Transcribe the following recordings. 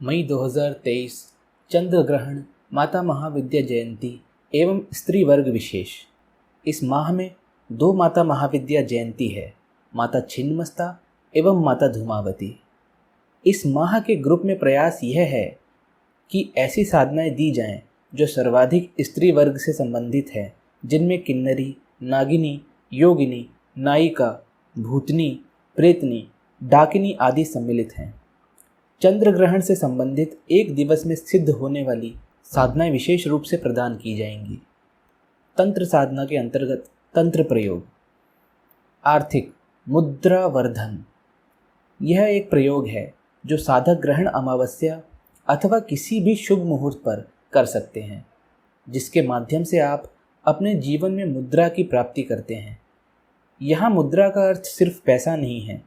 मई 2023 चंद्र ग्रहण, माता महाविद्या जयंती एवं स्त्री वर्ग विशेष। इस माह में दो माता महाविद्या जयंती है, माता छिन्नमस्ता एवं माता धूमावती। इस माह के ग्रुप में प्रयास यह है कि ऐसी साधनाएं दी जाएं जो सर्वाधिक स्त्री वर्ग से संबंधित है, जिनमें किन्नरी, नागिनी, योगिनी, नायिका, भूतनी, प्रेतनी, डाकिनी आदि सम्मिलित हैं। चंद्र ग्रहण से संबंधित एक दिवस में सिद्ध होने वाली साधनाएं विशेष रूप से प्रदान की जाएंगी। तंत्र साधना के अंतर्गत तंत्र प्रयोग। आर्थिक मुद्रा वर्धन, यह एक प्रयोग है जो साधक ग्रहण अमावस्या अथवा किसी भी शुभ मुहूर्त पर कर सकते हैं, जिसके माध्यम से आप अपने जीवन में मुद्रा की प्राप्ति करते हैं। यहाँ मुद्रा का अर्थ सिर्फ पैसा नहीं है,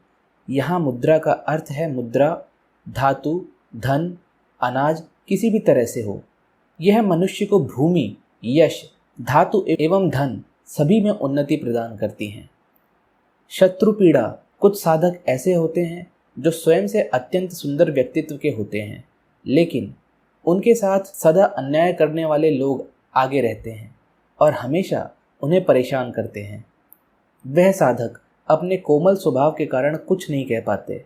यहाँ मुद्रा का अर्थ है मुद्रा, धातु, धन, अनाज किसी भी तरह से हो। यह मनुष्य को भूमि, यश, धातु एवं धन सभी में उन्नति प्रदान करती हैं। शत्रु पीड़ा, कुछ साधक ऐसे होते हैं जो स्वयं से अत्यंत सुंदर व्यक्तित्व के होते हैं, लेकिन उनके साथ सदा अन्याय करने वाले लोग आगे रहते हैं और हमेशा उन्हें परेशान करते हैं। वह साधक अपने कोमल स्वभाव के कारण कुछ नहीं कह पाते,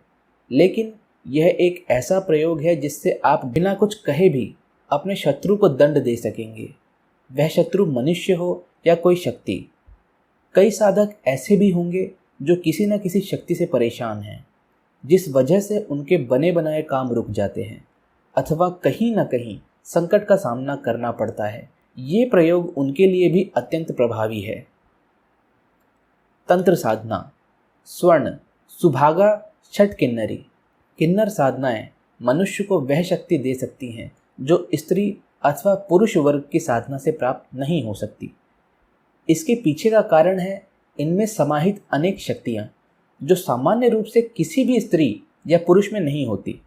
लेकिन यह एक ऐसा प्रयोग है जिससे आप बिना कुछ कहे भी अपने शत्रु को दंड दे सकेंगे, वह शत्रु मनुष्य हो या कोई शक्ति। कई साधक ऐसे भी होंगे जो किसी न किसी शक्ति से परेशान हैं, जिस वजह से उनके बने बनाए काम रुक जाते हैं अथवा कहीं न कहीं संकट का सामना करना पड़ता है। ये प्रयोग उनके लिए भी अत्यंत प्रभावी है। तंत्र साधना। स्वर्ण, सुभागा, छठ किन्नरी। किन्नर साधनाएं मनुष्य को वह शक्ति दे सकती हैं जो स्त्री अथवा पुरुष वर्ग की साधना से प्राप्त नहीं हो सकती। इसके पीछे का कारण है इनमें समाहित अनेक शक्तियां जो सामान्य रूप से किसी भी स्त्री या पुरुष में नहीं होती।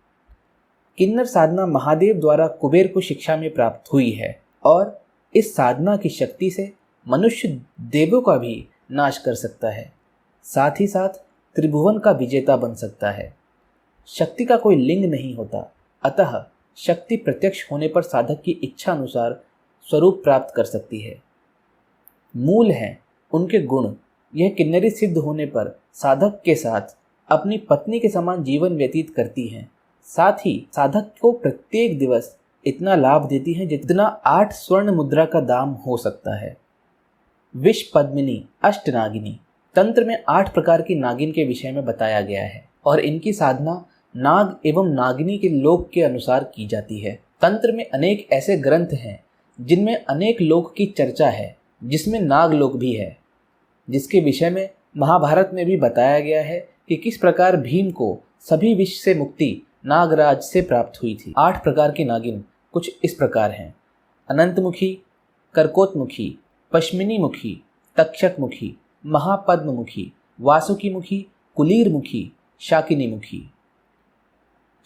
किन्नर साधना महादेव द्वारा कुबेर को शिक्षा में प्राप्त हुई है और इस साधना की शक्ति से मनुष्य देवों का भी नाश कर सकता है, साथ ही साथ त्रिभुवन का विजेता बन सकता है। शक्ति का कोई लिंग नहीं होता, अतः शक्ति प्रत्यक्ष होने पर साधक की इच्छा अनुसार स्वरूप प्राप्त कर सकती है। मूल है उनके गुण। यह किन्नरी सिद्ध होने पर साधक के साथ अपनी पत्नी के समान जीवन व्यतीत करती हैं। साथ ही साधक को प्रत्येक दिवस इतना लाभ देती हैं जितना 8 स्वर्ण मुद्रा का दाम हो सकता है। विष पद्मिनी, अष्टनागिनी। तंत्र में 8 प्रकार की नागिन के विषय में बताया गया है और इनकी साधना नाग एवं नागिनी के लोक के अनुसार की जाती है। तंत्र में अनेक ऐसे ग्रंथ हैं जिनमें अनेक लोक की चर्चा है, जिसमें नागलोक भी है, जिसके विषय में महाभारत में भी बताया गया है कि किस प्रकार भीम को सभी विष से मुक्ति नागराज से प्राप्त हुई थी। 8 प्रकार की नागिन कुछ इस प्रकार हैं: अनंतमुखी, कर्कोटमुखी, पश्मिनी मुखी, तक्षक मुखी, महापद्म मुखी, वासुकी मुखी, कुलीर मुखी, शाकिनी मुखी।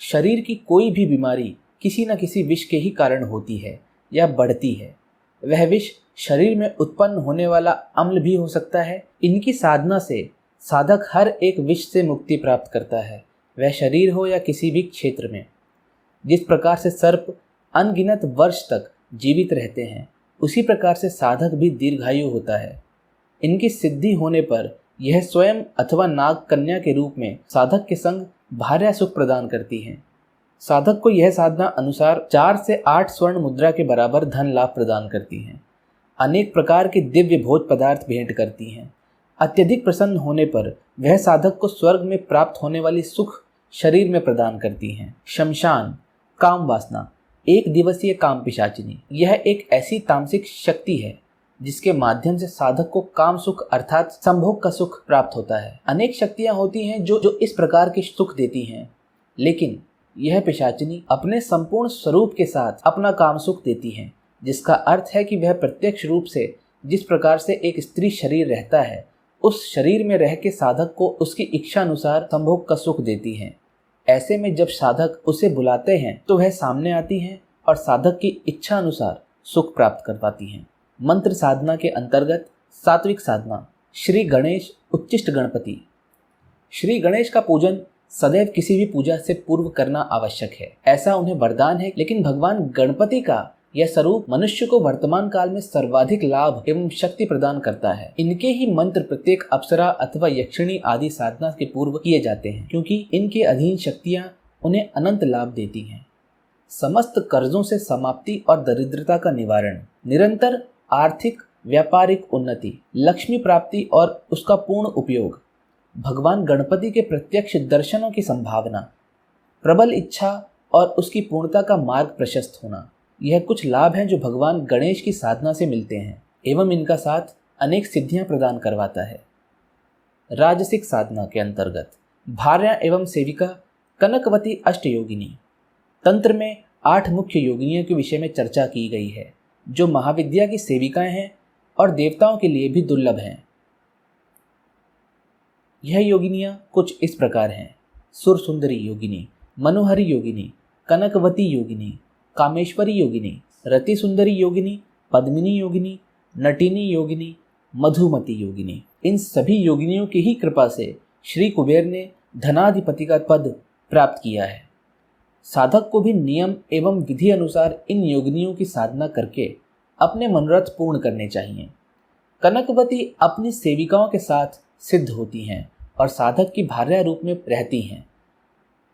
शरीर की कोई भी बीमारी किसी न किसी विष के ही कारण होती है या बढ़ती है। वह विष शरीर में उत्पन्न होने वाला अम्ल भी हो सकता है। इनकी साधना से साधक हर एक विष से मुक्ति प्राप्त करता है, वह शरीर हो या किसी भी क्षेत्र में। जिस प्रकार से सर्प अनगिनत वर्ष तक जीवित रहते हैं, उसी प्रकार से साधक भी दीर्घायु होता है। इनकी सिद्धि होने पर यह स्वयं अथवा नाग कन्या के रूप में साधक के संग भार्या सुख प्रदान करती हैं। साधक को यह साधना अनुसार 4 से 8 स्वर्ण मुद्रा के बराबर धन लाभ प्रदान करती हैं। अनेक प्रकार के दिव्य भोज पदार्थ भेंट करती हैं। अत्यधिक प्रसन्न होने पर वह साधक को स्वर्ग में प्राप्त होने वाली सुख शरीर में प्रदान करती हैं। शमशान, काम वासना, एक दिवसीय काम पिशाचिनी। यह एक ऐसी तामसिक शक्ति है जिसके माध्यम से साधक को काम सुख अर्थात संभोग का सुख प्राप्त होता है। अनेक शक्तियां होती हैं जो इस प्रकार के सुख देती हैं, लेकिन यह पिशाचिनी अपने संपूर्ण स्वरूप के साथ अपना काम सुख देती हैं, जिसका अर्थ है कि वह प्रत्यक्ष रूप से जिस प्रकार से एक स्त्री शरीर रहता है, उस शरीर में रह के साधक को उसकी इच्छा अनुसार संभोग का सुख देती हैं। ऐसे में जब साधक उसे बुलाते हैं तो वह सामने आती हैं और साधक की इच्छा अनुसार सुख प्राप्त कर पाती हैं। मंत्र साधना के अंतर्गत सात्विक साधना। श्री गणेश उच्चिष्ट गणपति। श्री गणेश का पूजन सदैव किसी भी पूजा से पूर्व करना आवश्यक है, ऐसा उन्हें वरदान है। लेकिन भगवान गणपति का यह स्वरूप मनुष्य को वर्तमान काल में सर्वाधिक लाभ एवं शक्ति प्रदान करता है। इनके ही मंत्र प्रत्येक अप्सरा अथवा यक्षिणी आदि साधना के पूर्व किए जाते हैं, क्योंकि इनके अधीन शक्तियां उन्हें अनंत लाभ देती हैं। समस्त कर्जों से समाप्ति और दरिद्रता का निवारण, निरंतर आर्थिक व्यापारिक उन्नति, लक्ष्मी प्राप्ति और उसका पूर्ण उपयोग, भगवान गणपति के प्रत्यक्ष दर्शनों की संभावना, प्रबल इच्छा और उसकी पूर्णता का मार्ग प्रशस्त होना, यह कुछ लाभ हैं जो भगवान गणेश की साधना से मिलते हैं एवं इनका साथ अनेक सिद्धियां प्रदान करवाता है। राजसिक साधना के अंतर्गत भार्या एवं सेविका कनकवती अष्टयोगिनी। तंत्र में 8 मुख्य योगिनियों के विषय में चर्चा की गई है, जो महाविद्या की सेविकाएं हैं और देवताओं के लिए भी दुर्लभ हैं। यह योगिनियां कुछ इस प्रकार हैं: सुर सुंदरी योगिनी, मनोहरी योगिनी, कनकवती योगिनी, कामेश्वरी योगिनी, रति सुंदरी योगिनी, पद्मिनी योगिनी, नटिनी योगिनी, मधुमती योगिनी। इन सभी योगिनियों की ही कृपा से श्री कुबेर ने धनाधिपति का पद प्राप्त किया है। साधक को भी नियम एवं विधि अनुसार इन योगिनियों की साधना करके अपने मनोरथ पूर्ण करने चाहिए। कनकवती अपनी सेविकाओं के साथ सिद्ध होती हैं और साधक की भार्या रूप में रहती हैं।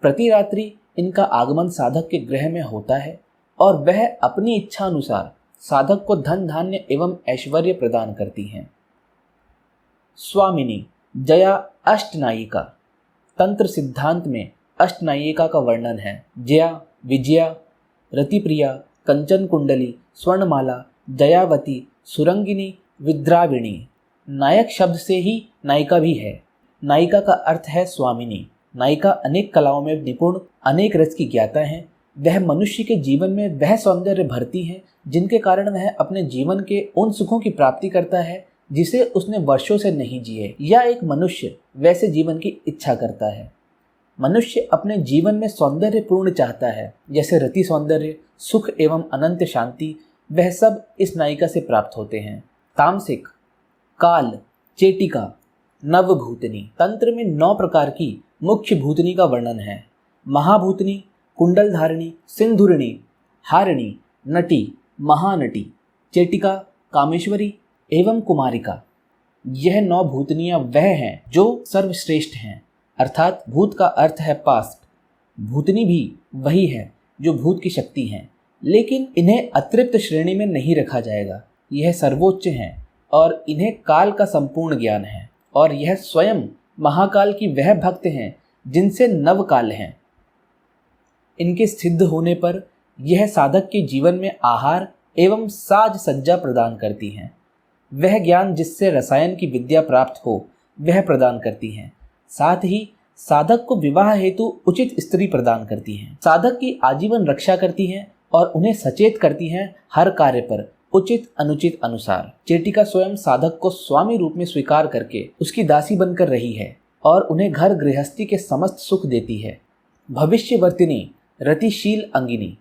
प्रति रात्रि इनका आगमन साधक के गृह में होता है और वह अपनी इच्छा अनुसार साधक को धन धान्य एवं ऐश्वर्य प्रदान करती हैं। स्वामिनी जया अष्टनायिका। तंत्र सिद्धांत में अष्टनायिका का वर्णन है। जया, विजया, रतिप्रिया, कंचन कुंडली, स्वर्णमाला, जयावती, सुरंगिनी, विद्राविणी। नायक शब्द से ही नायिका भी है। नायिका का अर्थ है स्वामिनी। नायिका अनेक कलाओं में निपुण, अनेक रस की ज्ञाता है। वह मनुष्य के जीवन में वह सौंदर्य भरती है जिनके कारण वह अपने जीवन के उन सुखों की प्राप्ति करता है जिसे उसने वर्षों से नहीं जिए, या एक मनुष्य वैसे जीवन की इच्छा करता है। मनुष्य अपने जीवन में सौंदर्य पूर्ण चाहता है, जैसे रति सौंदर्य, सुख एवं अनंत शांति, वह सब इस नायिका से प्राप्त होते हैं। तामसिक काल, चेटिका, नवभूतनी। तंत्र में 9 प्रकार की मुख्य भूतनी का वर्णन है। महाभूतनी, कुंडलधारिणी, सिंधुरिणी, हारिणी, नटी, महानटी, चेटिका, कामेश्वरी एवं कुमारिका। यह 9 भूतनियां वह हैं जो सर्वश्रेष्ठ हैं, अर्थात भूत का अर्थ है पास्ट। भूतनी भी वही है जो भूत की शक्ति हैं, लेकिन इन्हें अतिरिक्त श्रेणी में नहीं रखा जाएगा। यह सर्वोच्च हैं और इन्हें काल का संपूर्ण ज्ञान है, और यह स्वयं महाकाल की वह भक्त हैं जिनसे नवकाल हैं। इनके सिद्ध होने पर यह साधक के जीवन में आहार एवं साज सज्जा प्रदान करती हैं। वह ज्ञान जिससे रसायन की विद्या प्राप्त हो वह प्रदान करती हैं। साथ ही साधक को विवाह हेतु उचित स्त्री प्रदान करती हैं। साधक की आजीवन रक्षा करती हैं और उन्हें सचेत करती हैं हर कार्य पर उचित अनुचित अनुसार। चेटिका स्वयं साधक को स्वामी रूप में स्वीकार करके उसकी दासी बनकर रही है और उन्हें घर गृहस्थी के समस्त सुख देती है। भविष्यवर्तिनी रतिशील अंगिनी।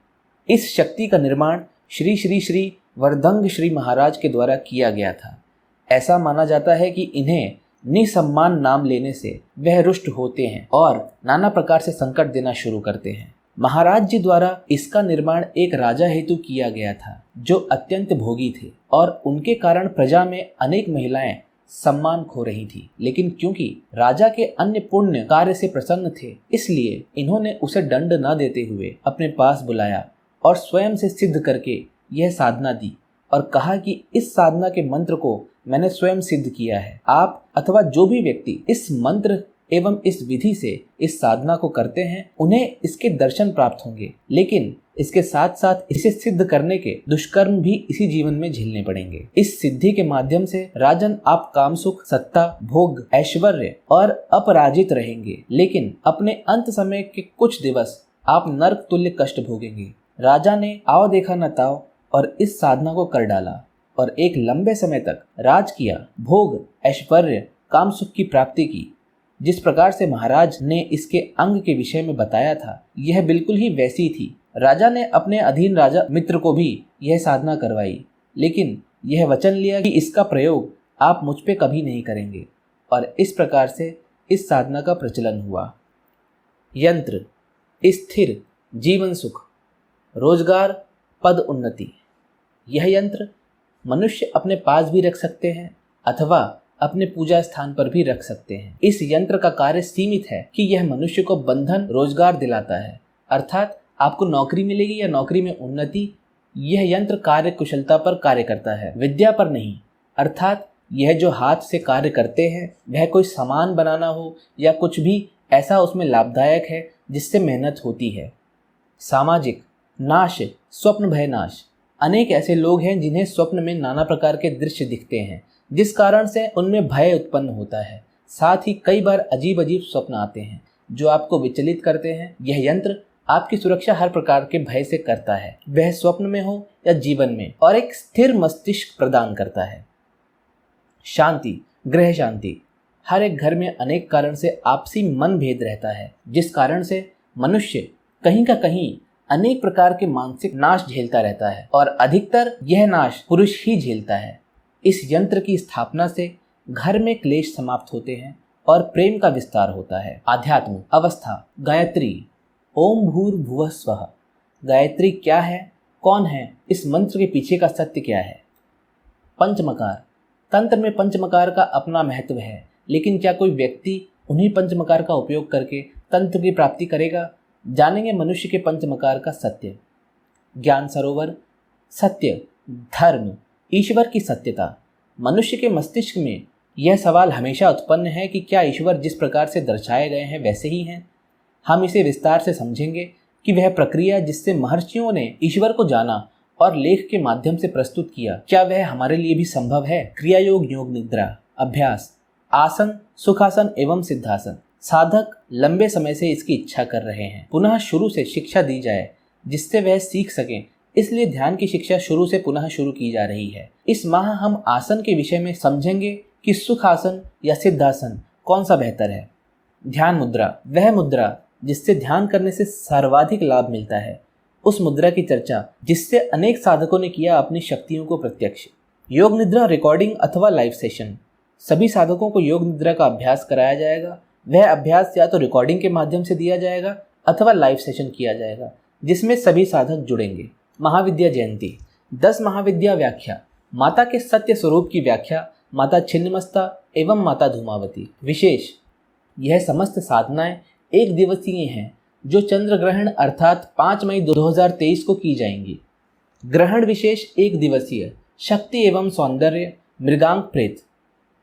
इस शक्ति का निर्माण श्री श्री श्री वरदंग श्री महाराज के द्वारा किया गया था। ऐसा माना जाता है कि इन्हें निसम्मान नाम लेने से वह रुष्ट होते हैं और नाना प्रकार से संकट देना शुरू करते हैं। महाराज जी द्वारा इसका निर्माण एक राजा हेतु किया गया था जो अत्यंत भोगी थे और उनके कारण प्रजा में अनेक महिलाएं सम्मान खो रही थी। लेकिन क्योंकि राजा के अन्य पुण्य कार्य से प्रसन्न थे, इसलिए इन्होंने उसे दंड न देते हुए अपने पास बुलाया और स्वयं से सिद्ध करके यह साधना दी और कहा कि इस साधना के मंत्र को मैंने स्वयं सिद्ध किया है। आप अथवा जो भी व्यक्ति इस मंत्र एवं इस विधि से इस साधना को करते हैं उन्हें इसके दर्शन प्राप्त होंगे, लेकिन इसके साथ साथ इसे सिद्ध करने के दुष्कर्म भी इसी जीवन में झेलने पड़ेंगे। इस सिद्धि के माध्यम से राजन आप काम सुख, सत्ता, भोग, ऐश्वर्य और अपराजित रहेंगे, लेकिन अपने अंत समय के कुछ दिवस आप नरक तुल्य कष्ट भोगेंगे। राजा ने आओ देखा न ताओ और इस साधना को कर डाला और एक लंबे समय तक राज किया, भोग, ऐश्वर्य, काम सुख की प्राप्ति की। जिस प्रकार से महाराज ने इसके अंग के विषय में बताया था, यह बिल्कुल ही वैसी थी। राजा ने अपने अधीन राजा मित्र को भी यह साधना करवाई, लेकिन यह वचन लिया कि इसका प्रयोग आप मुझ पे कभी नहीं करेंगे, और इस प्रकार से इस साधना का प्रचलन हुआ। यंत्र, स्थिर जीवन सुख, रोजगार, पद उन्नति। यह यंत्र मनुष्य अपने पास भी रख सकते हैं अथवा अपने पूजा स्थान पर भी रख सकते हैं। इस यंत्र का कार्य सीमित है कि यह मनुष्य को बंधन रोजगार दिलाता है, अर्थात आपको नौकरी मिलेगी या नौकरी में उन्नति। यह यंत्र कार्य कुशलता पर कार्य करता है, विद्या पर नहीं। अर्थात यह जो हाथ से कार्य करते हैं वह कोई सामान बनाना हो या कुछ भी ऐसा उसमें लाभदायक है जिससे मेहनत होती है। सामाजिक, नाश, स्वप्न भय नाश। अनेक ऐसे लोग हैं जिन्हें स्वप्न में नाना प्रकार के दृश्य दिखते हैं, जिस कारण से उनमें भय उत्पन्न होता है। साथ ही कई बार अजीब अजीब स्वप्न आते हैं जो आपको विचलित करते हैं। यह यंत्र आपकी सुरक्षा हर प्रकार के भय से करता है, वह स्वप्न में हो या जीवन में, और एक स्थिर मस्तिष्क प्रदान करता है। शांति, गृह शांति। हर एक घर में अनेक कारण से आपसी मन भेद रहता है, जिस कारण से मनुष्य कहीं का कहीं अनेक प्रकार के मानसिक नाश झेलता रहता है और अधिकतर यह नाश पुरुष ही झेलता है। इस यंत्र की स्थापना से घर में क्लेश समाप्त होते हैं और प्रेम का विस्तार होता है। आध्यात्म अवस्था, गायत्री, ओम भूर्भुवः स्वः। गायत्री क्या है, कौन है, इस मंत्र के पीछे का सत्य क्या है? पंचमकार। तंत्र में पंचमकार का अपना महत्व है, लेकिन क्या कोई व्यक्ति उन्हीं पंचमकार का उपयोग करके तंत्र की प्राप्ति करेगा? जानेंगे मनुष्य के पंचमकार का सत्य। ज्ञान सरोवर, सत्य, धर्म, ईश्वर की सत्यता। मनुष्य के मस्तिष्क में यह सवाल हमेशा उत्पन्न है कि क्या ईश्वर जिस प्रकार से दर्शाए गए हैं वैसे ही हैं? हम इसे विस्तार से समझेंगे कि वह प्रक्रिया जिससे महर्षियों ने ईश्वर को जाना और लेख के माध्यम से प्रस्तुत किया, क्या वह हमारे लिए भी संभव है? क्रिया योग, योग निद्रा, अभ्यास, आसन, सुखासन एवं सिद्धासन। साधक लंबे समय से इसकी इच्छा कर रहे हैं, पुनः शुरू से शिक्षा दी जाए जिससे वह सीख सकें, इसलिए ध्यान की शिक्षा शुरू से पुनः शुरू की जा रही है। इस माह हम आसन के विषय में समझेंगे कि सुखासन या सिद्धासन कौन सा बेहतर है। ध्यान मुद्रा, वह मुद्रा जिससे ध्यान करने से सर्वाधिक लाभ मिलता है, उस मुद्रा की चर्चा जिससे अनेक साधकों ने किया अपनी शक्तियों को प्रत्यक्ष। योग निद्रा रिकॉर्डिंग अथवा लाइव सेशन। सभी साधकों को योग निद्रा का अभ्यास कराया जाएगा। वह अभ्यास या तो रिकॉर्डिंग के माध्यम से दिया जाएगा अथवा लाइव सेशन किया जाएगा, जिसमें सभी साधक जुड़ेंगे। महाविद्या जयंती। 10 महाविद्या व्याख्या। माता के सत्य स्वरूप की व्याख्या माता छिन्नमस्ता एवं माता धूमावती। विशेष, यह समस्त साधनाएं एक दिवसीय हैं जो चंद्र ग्रहण अर्थात 5 मई 2023 को की जाएंगी। ग्रहण विशेष एक दिवसीय। शक्ति एवं सौंदर्य, मृगांक प्रेत।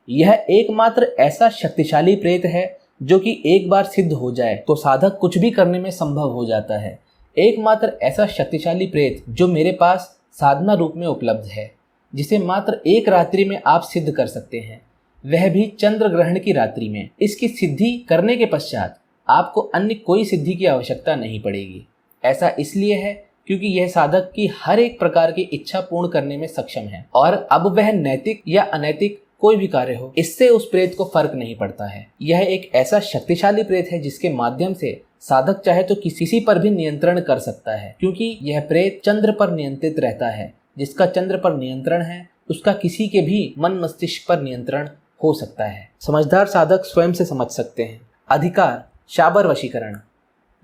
यह एकमात्र ऐसा शक्तिशाली प्रेत है जो कि एक बार सिद्ध हो जाए तो साधक कुछ भी करने में संभव हो जाता है। एकमात्र ऐसा शक्तिशाली प्रेत जो मेरे पास साधना रूप में उपलब्ध है, जिसे मात्र एक रात्रि में आप सिद्ध कर सकते हैं, वह भी चंद्र ग्रहण की रात्रि में। इसकी सिद्धि करने के पश्चात आपको अन्य कोई सिद्धि की आवश्यकता नहीं पड़ेगी। ऐसा इसलिए है क्योंकि यह साधक की हर एक प्रकार की इच्छा पूर्ण करने में सक्षम है और अब वह नैतिक या अनैतिक कोई भी कार्य हो, इससे उस प्रेत को फर्क नहीं पड़ता है। यह एक ऐसा शक्तिशाली प्रेत है जिसके माध्यम से साधक चाहे तो किसी पर भी नियंत्रण कर सकता है, क्योंकि यह प्रेत चंद्र पर नियंत्रित रहता है। जिसका चंद्र पर नियंत्रण है उसका किसी के भी मन मस्तिष्क पर नियंत्रण हो सकता है। समझदार साधक स्वयं से समझ सकते हैं। अधिकार, शाबर वशीकरण।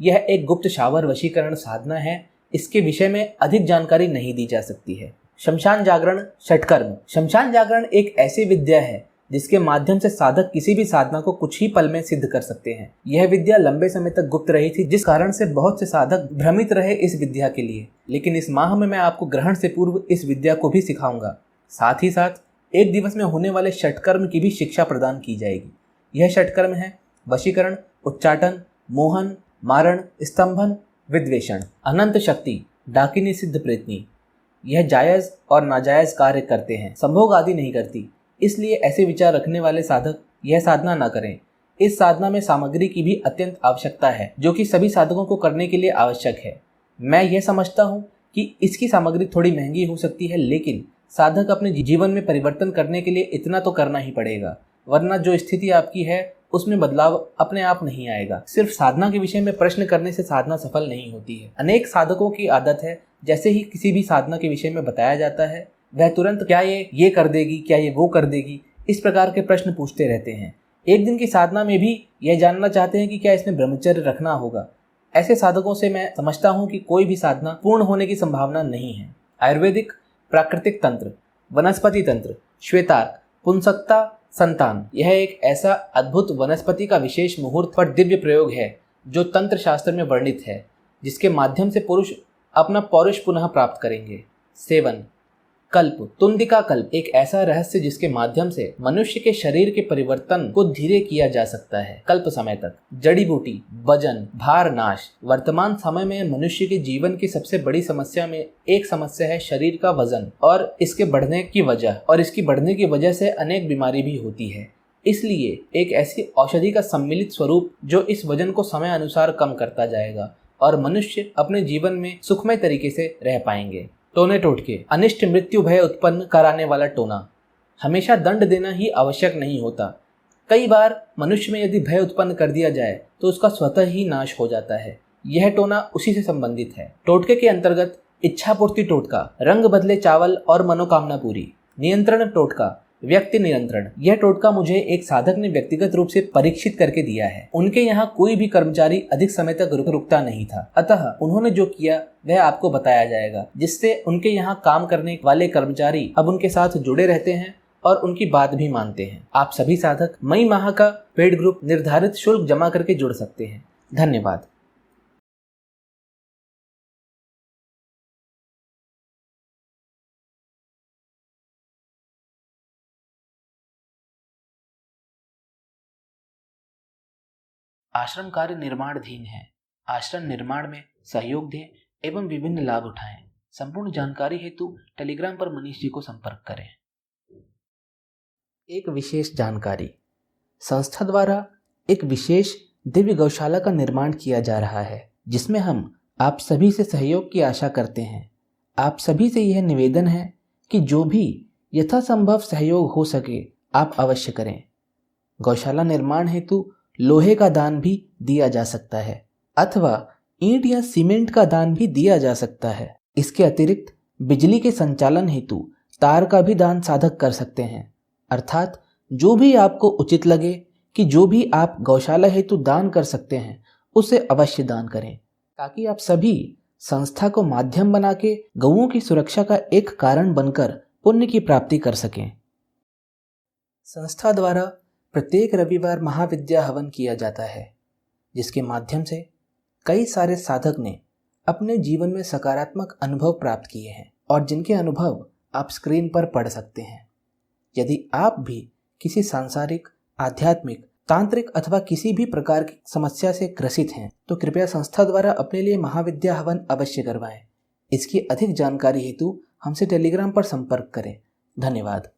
यह एक गुप्त शाबर वशीकरण साधना है, इसके विषय में अधिक जानकारी नहीं दी जा सकती है। शमशान जागरण, षटकर्म। शमशान जागरण एक ऐसी विद्या है जिसके माध्यम से साधक किसी भी साधना को कुछ ही पल में सिद्ध कर सकते हैं। यह विद्या लंबे समय तक गुप्त रही थी, जिस कारण से बहुत से साधक भ्रमित रहे इस विद्या के लिए। लेकिन इस माह में मैं आपको ग्रहण से पूर्व इस विद्या को भी सिखाऊंगा। साथ ही साथ एक दिवस में होने वाले षटकर्म की भी शिक्षा प्रदान की जाएगी। यह षटकर्म है वशीकरण, उच्चाटन, मोहन, मारण, स्तंभन, विद्वेषण। अनंत शक्ति, डाकिनी सिद्ध प्रेतनी। यह जायज और नाजायज कार्य करते हैं, संभोग आदि नहीं करती, इसलिए ऐसे विचार रखने वाले साधक यह साधना न करें। इस साधना में सामग्री की भी अत्यंत आवश्यकता है, जो कि सभी साधकों को करने के लिए आवश्यक है। मैं यह समझता हूँ कि इसकी सामग्री थोड़ी महंगी हो सकती है, लेकिन साधक अपने जीवन में परिवर्तन करने के लिए इतना तो करना ही पड़ेगा, वरना जो स्थिति आपकी है उसमें बदलाव अपने आप नहीं आएगा। सिर्फ साधना के विषय में प्रश्न करने से साधना सफल नहीं होती है। अनेक साधकों की आदत है, जैसे ही किसी भी साधना के विषय में बताया जाता है वह तुरंत क्या ये कर देगी, क्या ये वो कर देगी, इस प्रकार के प्रश्न पूछते रहते हैं। एक दिन की साधना में भी यह जानना चाहते हैं कि क्या इसमें ब्रह्मचर्य रखना होगा। ऐसे साधकों से मैं समझता हूँ कि कोई भी साधना पूर्ण होने की संभावना नहीं है। आयुर्वेदिक, प्राकृतिक तंत्र, वनस्पति तंत्र, श्वेतार्क, पुंसकता, संतान, यह एक ऐसा अद्भुत वनस्पति का विशेष मुहूर्त पर दिव्य प्रयोग है जो तंत्र शास्त्र में वर्णित है, जिसके माध्यम से पुरुष अपना पौरुष पुनः प्राप्त करेंगे। सेवन। कल्प, तुंदिका कल्प, एक ऐसा रहस्य जिसके माध्यम से मनुष्य के शरीर के परिवर्तन को धीरे किया जा सकता है कल्प समय तक। जड़ी बूटी, वजन, भार नाश, वर्तमान समय में मनुष्य के जीवन की सबसे बड़ी समस्या में एक समस्या है शरीर का वजन और इसके बढ़ने की वजह से अनेक बीमारी भी होती है। इसलिए एक ऐसी औषधि का सम्मिलित स्वरूप जो इस वजन को समय अनुसार कम करता जाएगा और मनुष्य अपने जीवन में सुखमय तरीके से रह पाएंगे। टोने टोटके, अनिष्ट मृत्यु भय उत्पन्न कराने वाला टोना। हमेशा दंड देना ही आवश्यक नहीं होता। कई बार मनुष्य में यदि भय उत्पन्न कर दिया जाए तो उसका स्वतः ही नाश हो जाता है। यह टोना उसी से संबंधित है। टोटके के अंतर्गत इच्छापूर्ति टोटका, रंग बदले चावल और मनोकामना पूरी। नियंत्रण टोटका, व्यक्ति नियंत्रण। यह टोटका मुझे एक साधक ने व्यक्तिगत रूप से परीक्षित करके दिया है। उनके यहाँ कोई भी कर्मचारी अधिक समय तक रुकता नहीं था, अतः उन्होंने जो किया वह आपको बताया जाएगा, जिससे उनके यहाँ काम करने वाले कर्मचारी अब उनके साथ जुड़े रहते हैं और उनकी बात भी मानते हैं। आप सभी साधक मई माह का पेड ग्रुप निर्धारित शुल्क जमा करके जुड़ सकते हैं। धन्यवाद। आश्रम कार्य निर्माणाधीन है। आश्रम निर्माण में सहयोग दें एवं विभिन्न लाभ उठाएं। संपूर्ण जानकारी हेतु टेलीग्राम पर मनीष जी को संपर्क करें। एक विशेष जानकारी, संस्था द्वारा एक विशेष दिव्य गौशाला का निर्माण किया जा रहा है, जिसमें हम आप सभी से सहयोग की आशा करते हैं। आप सभी से यह निवेदन है कि जो भी यथासंभव सहयोग हो सके आप अवश्य करें। गौशाला निर्माण हेतु लोहे का दान भी दिया जा सकता है अथवा ईंट या सीमेंट का दान भी दिया जा सकता है। इसके अतिरिक्त बिजली के संचालन हेतु तार का भी दान साधक कर सकते हैं। अर्थात जो भी आपको उचित लगे कि जो भी आप गौशाला हेतु दान कर सकते हैं उसे अवश्य दान करें, ताकि आप सभी संस्था को माध्यम बना के गौओं की सुरक्षा का एक कारण बनकर पुण्य की प्राप्ति कर सकें। संस्था द्वारा प्रत्येक रविवार महाविद्या हवन किया जाता है, जिसके माध्यम से कई सारे साधक ने अपने जीवन में सकारात्मक अनुभव प्राप्त किए हैं और जिनके अनुभव आप स्क्रीन पर पढ़ सकते हैं। यदि आप भी किसी सांसारिक, आध्यात्मिक, तांत्रिक अथवा किसी भी प्रकार की समस्या से ग्रसित हैं तो कृपया संस्था द्वारा अपने लिए महाविद्या हवन अवश्य करवाएं। इसकी अधिक जानकारी हेतु हमसे टेलीग्राम पर संपर्क करें। धन्यवाद।